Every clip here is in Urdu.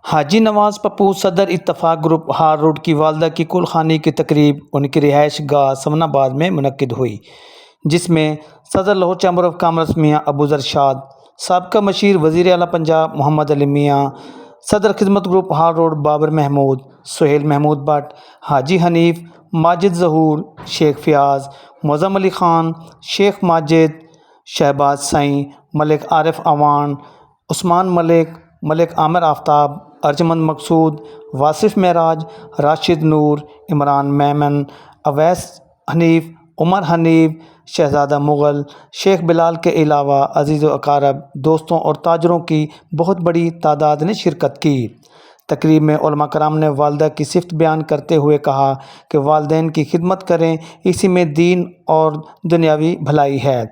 حاجی نواز پپو صدر اتفاق گروپ ہار روڈ کی والدہ کی کل خانی کی تقریب ان کی رہائش گاہ سمن آباد میں منعقد ہوئی، جس میں صدر لاہور چیمبر آف کامرس میاں ابو ذر شاد، سابقہ مشیر وزیر اعلیٰ پنجاب محمد علی میاں، صدر خدمت گروپ ہار روڈ بابر محمود، سہیل محمود بٹ، حاجی حنیف، ماجد ظہور، شیخ فیاض، معظم علی خان، شیخ ماجد، شہباز سائیں، ملک عارف اوان، عثمان ملک، ملک عامر آفتاب، ارجمند مقصود، واصف معراج، راشد نور، عمران میمن، اویس حنیف، عمر حنیف، شہزادہ مغل، شیخ بلال کے علاوہ عزیز و اقارب، دوستوں اور تاجروں کی بہت بڑی تعداد نے شرکت کی۔ تقریب میں علماء کرام نے والدہ کی صفت بیان کرتے ہوئے کہا کہ والدین کی خدمت کریں، اسی میں دین اور دنیاوی بھلائی ہے۔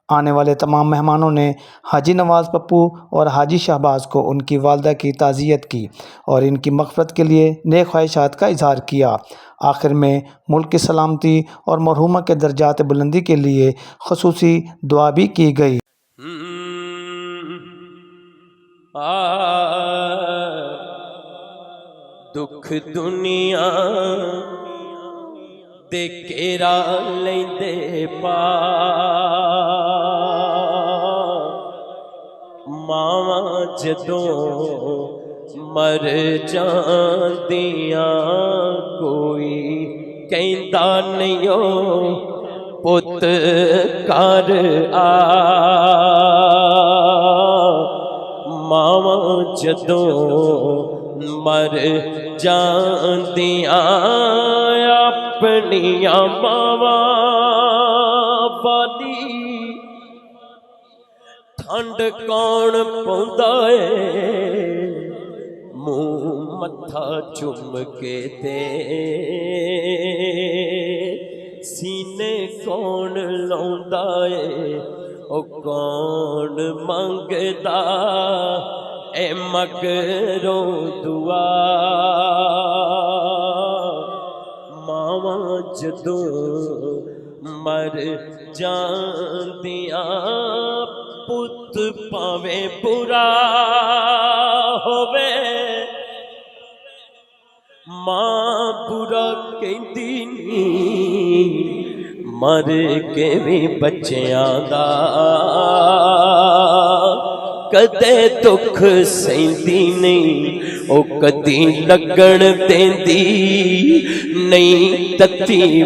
آنے والے تمام مہمانوں نے حاجی نواز پپو اور حاجی شہباز کو ان کی والدہ کی تعزیت کی اور ان کی مغفرت کے لیے نیک خواہشات کا اظہار کیا۔ آخر میں ملک کی سلامتی اور مرحومہ کے درجات بلندی کے لیے خصوصی دعا بھی کی گئی۔ دکھ دنیا دے کیرا لیندے پا ماواں جدوں مر جاندیاں کوئی کہندا نہیں او پت کر آ ماواں جدوں مر جاندیاں اپنیاں ماواں والی ٹھنڈ کون پوندا اے منہ متھا چم کے تے سینے کون لاوندا اے او کون منگدا اے مگروں دعا ماواں جدوں مر جاندیاں پت پاویں برا ہووے ماں برا کہندی نہیں مر کے بھی بچیاں دا کدے دکھ سہندی نہیں او کدی لگن دیندی نہیں تتی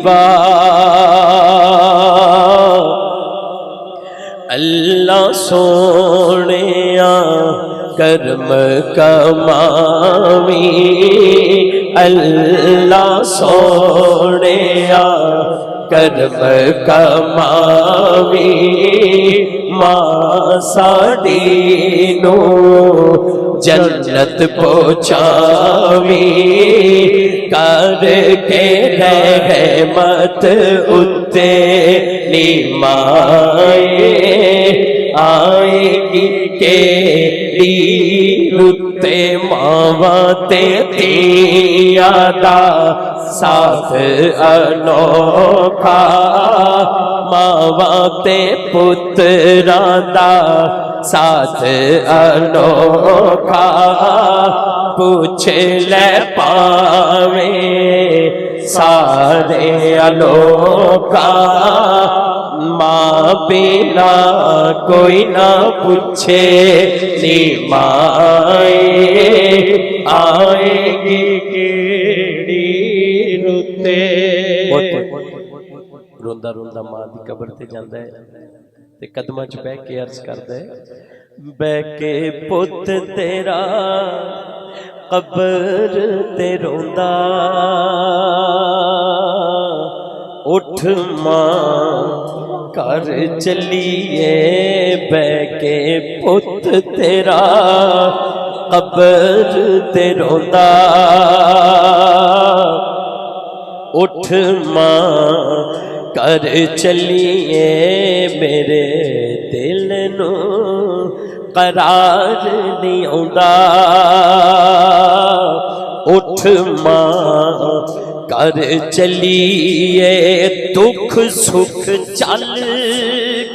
اللہ سونیا کرم کماوی اللہ سونیا کرم کماوی ماں ساڈی نو جنت پہنچاوی کر کے رحمت اتے نیمائے آئے گی کیڑی رتے ماواں تے تیاں دا ساتھ انوکھا ماواں تے پتراں دا ساتھ انوکھا پوچھ لے پاویں سارے انوکھا ماں بنا کوئی نہ پوچھے نی مائے آئے گی کیڑی رتے روندا روندا ماں دی قبر تے جاندا ہے تے قدماں چ بیٹھ کے عرض کردا ہے بیٹھ کے پت تیرا قبر تے روندا اٹھ ماں کر چلیے بیٹھ کے پت تیرا قبر تے روندا اٹھ ماں کر چلیے میرے دل نو قرار نہیں آندا اٹھ ماں کر چلیے دکھ سکھ چل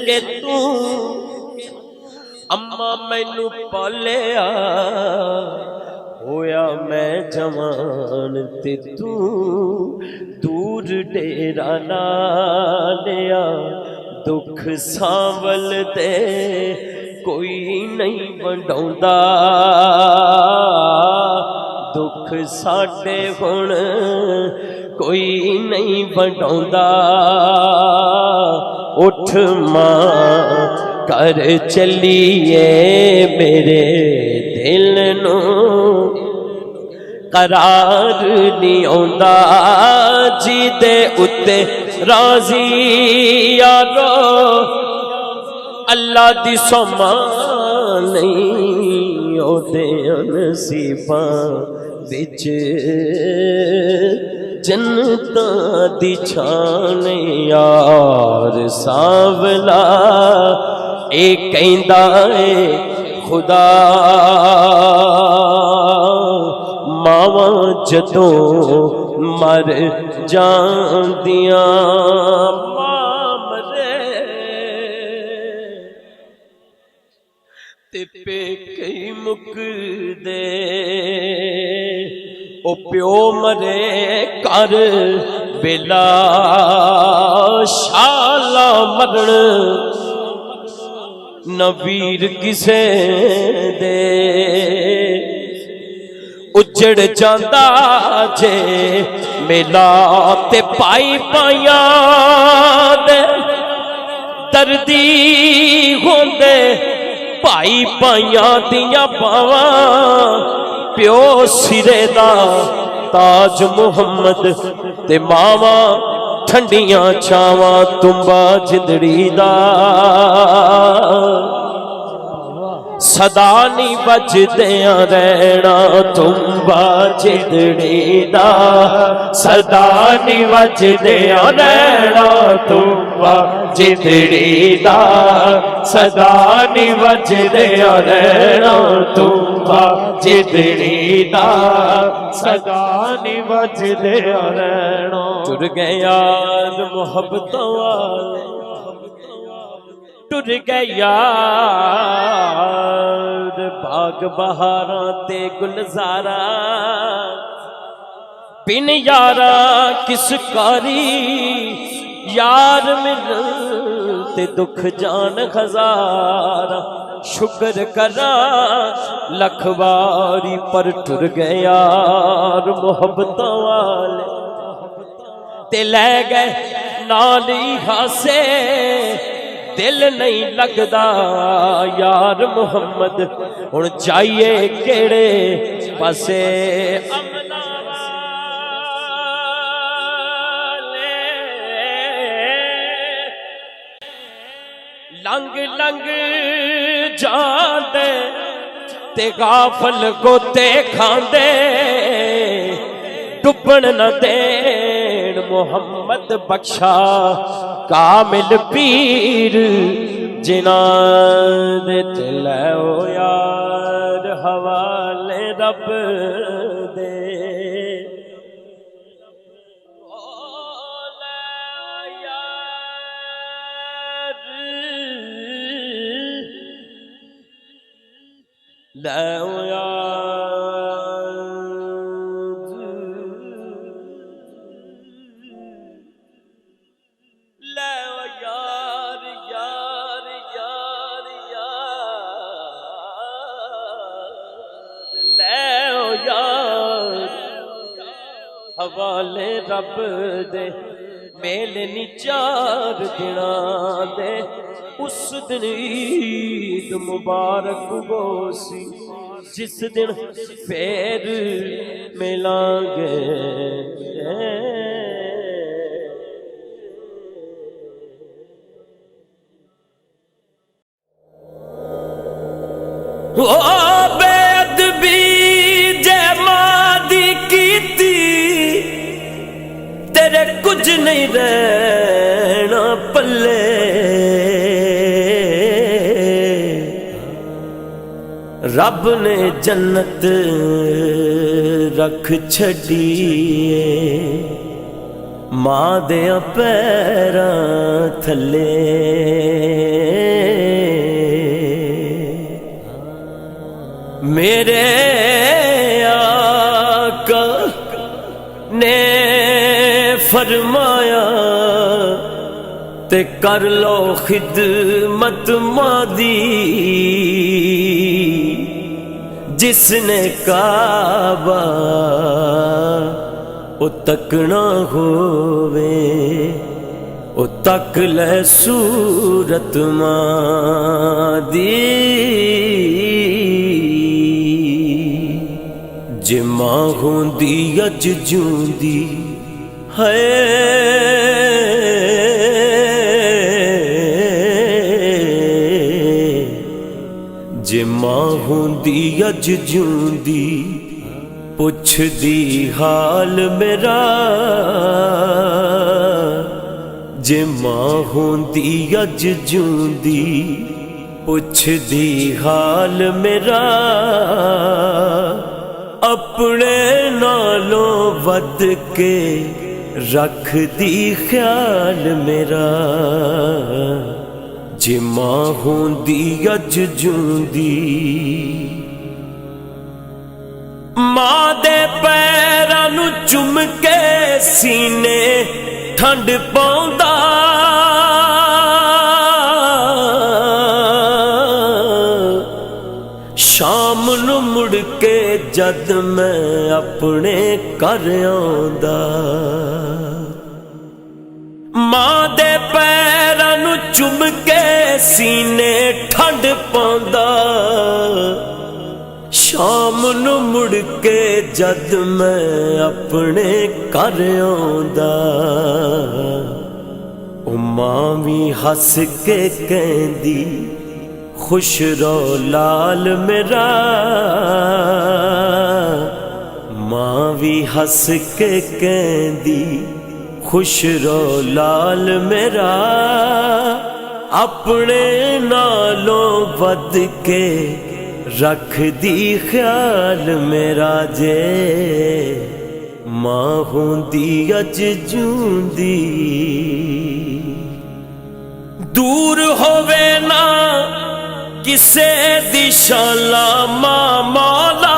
کے تو اماں مینوں پالیا ہویا جوان تے تو دور ڈیرا لا لیا دکھ سانول دے کوئی نہیں ونڈاوندا دکھ ساڈے ہن کوئی نہیں ونڈاوندا اٹھ ماں کر چلیے میرے دل نو قرار نہیں آندا جی دے اتے راضی یارو اللہ دی سما نہیں اودے نصیباں وچ جنتاں دی چھان یار ساولا اے کہندا اے خدا ماواں جدوں مر جاندیاں ماں مرے تے پیکے مکدے او پیو مرے کر ویلا شالا مرن نہ ویر کسے دے اجڑ جاندا جے میلا تے پائی پائیاں دے دردی ہوندے پائی پائیاں دیاں باواں پیو سرے دا تاج محمد تے ماواں ٹھنڈیاں چھاواں تمبا جندڑی دا صدا نہیں بجدیاں رہنا تمبا جندڑی دا صدا نہیں بجدیاں رہنا تمبا جندڑی دا صدا نہیں بجدیاں رہنا تمبا جندڑی دا صدا نہیں بجدیاں رہنا ٹر گئے یار محبتوں والے ٹر گئے یار باغ بہاراں تے گلزاراں بن یاراں کس کاری یار ملن تے دکھ جان ہزاراں شکر کراں لکھ واری پر ٹر گئے یار محبتوں والے تے لے گئے نالی ہاسے دل نہیں لگدا یار محمد ہن جائیے کیڑے پاسے امنا والے لنگ لنگ جاندے تے غافل گوتے کھاندے ڈبن نہ دین محمد بخشا کامل پیر جناں دے لو یار حوالے رب دے لو حوالے رب دے میلے نی 4 دناں دے اس دن عید مبارک ہو سی جس دن پھر ملاں گے بے ادبی جے مادی کیتی تیرے کچھ نہیں رہنا پلے رب نے جنت رکھ چھڈیے ماں دیاں پیراں تھلے میرے آقا فرمایا تے کر لو خدمت مادی جس نے کعبہ او تکنا ہووے او تک لے صورت مادی جے ماں ہوندی اج جوندی ہے جے ماں ہوندی اج جوندی پوچھ دی حال میرا جے ماں ہوندی اج جوندی پوچھ دی حال میرا اپنے نالوں ود کے رکھ دی خیال میرا جے ماں ہوندی اج جوندی ماں دے پیراں نوں چم کے سینے ٹھنڈ پاوندا شام نوں مڑ کے جد میں اپنے گھر آندا ماں دے پیراں نوں چم کے سینے ٹھنڈ پاوندا شام نوں مڑ کے جد میں اپنے گھر آندا او ماں وی ہس کے کہندی خوش رو لال میرا ماں وی ہس کے کہندی خوش رو لال میرا اپنے نالوں ود کے رکھ دی خیال میرا جے ماں ہوندی اج جوندی دور ہووے نا کسے دی شالا ماں مولا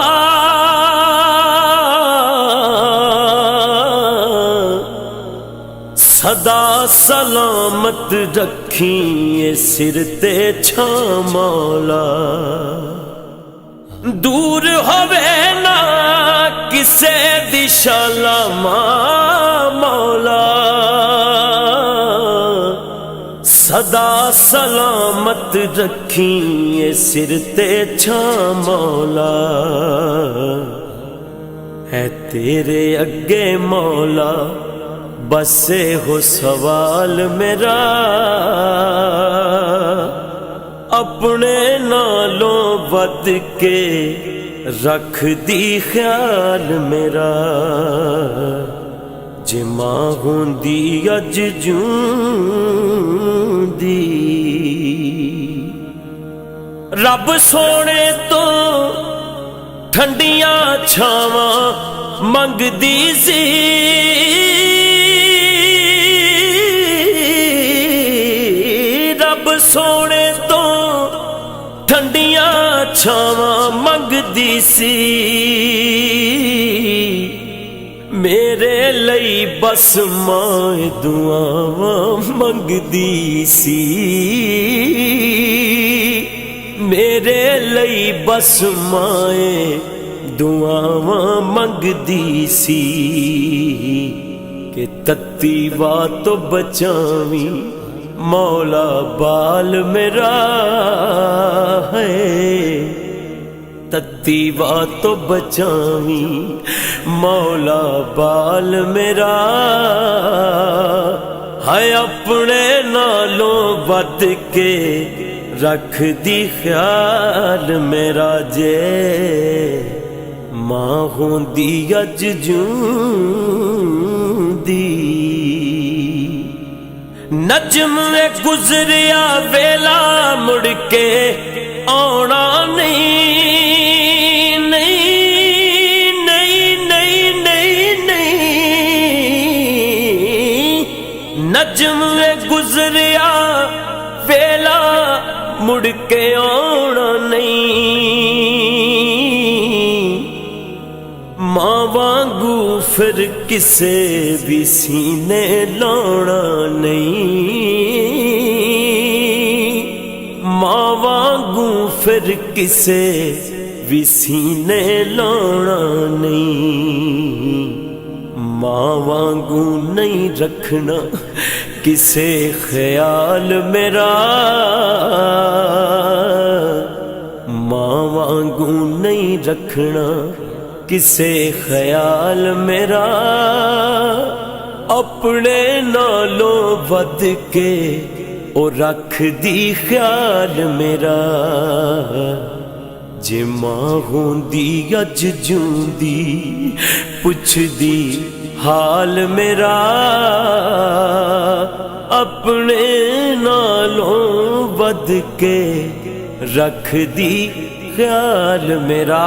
صدا سلامت رکھیں سر تے چھاں مولا دور ہووے نا کسے دی شالا ماں مولا صدا سلامت رکھیں سر تے چھاں مولا ہے تیرے اگے مولا بس ہو سوال میرا اپنے نالوں ود کے رکھ دی خیال میرا جے ماں ہوندی اج جوندی رب سونے تو ٹھنڈیاں چھاواں منگدی سی رب سونے تو ٹھنڈیاں چھاواں منگدی سی میرے لئی بس ماں دعاواں منگدی سی میرے لئی بس ماں دعاواں منگدی سی کہ تتی وا تو بچاویں مولا بال میرا ہے تتی وا تو بچاویں مولا بال میرا ہے اپنے نالوں ود کے رکھ دی خیال میرا جے ماں ہوندی اج جوندی نجم گزریا ویلا مڑ کے آنا نہیں نہیں نہیں نہیں نہیں نہیں نجم گزریا ویلا مڑ کے آنا نہیں ਮਾਂ ਵਾਂਗੂ ਫਿਰ ਕਿਸੇ ਵੀ ਸੀਨੇ ਲਾਉਣਾ ਨਹੀਂ, ਮਾਂ ਵਾਂਗੂ ਫਿਰ ਕਿਸੇ ਵੀ ਸੀਨੇ ਲਾਉਣਾ ਨਹੀਂ, ਮਾਂ ਵਾਂਗੂ ਨਹੀਂ ਰੱਖਣਾ ਕਿਸੇ ਖਿਆਲ ਮੇਰਾ, ਮਾਂ ਵਾਂਗੂ ਨਹੀਂ ਰੱਖਣਾ ਕਿਸੇ ਖਿਆਲ ਮੇਰਾ, ਆਪਣੇ ਨਾਲੋਂ ਵੱਧ ਕੇ ਉਹ ਰੱਖਦੀ ਖਿਆਲ ਮੇਰਾ, ਜੇ ਮਾਂ ਹੁੰਦੀ ਅੱਜ ਜਿਉਂਦੀ ਪੁੱਛਦੀ ਹਾਲ ਮੇਰਾ, ਆਪਣੇ ਨਾਲੋਂ ਵੱਧ ਕੇ ਰੱਖਦੀ ਖਿਆਲ ਮੇਰਾ।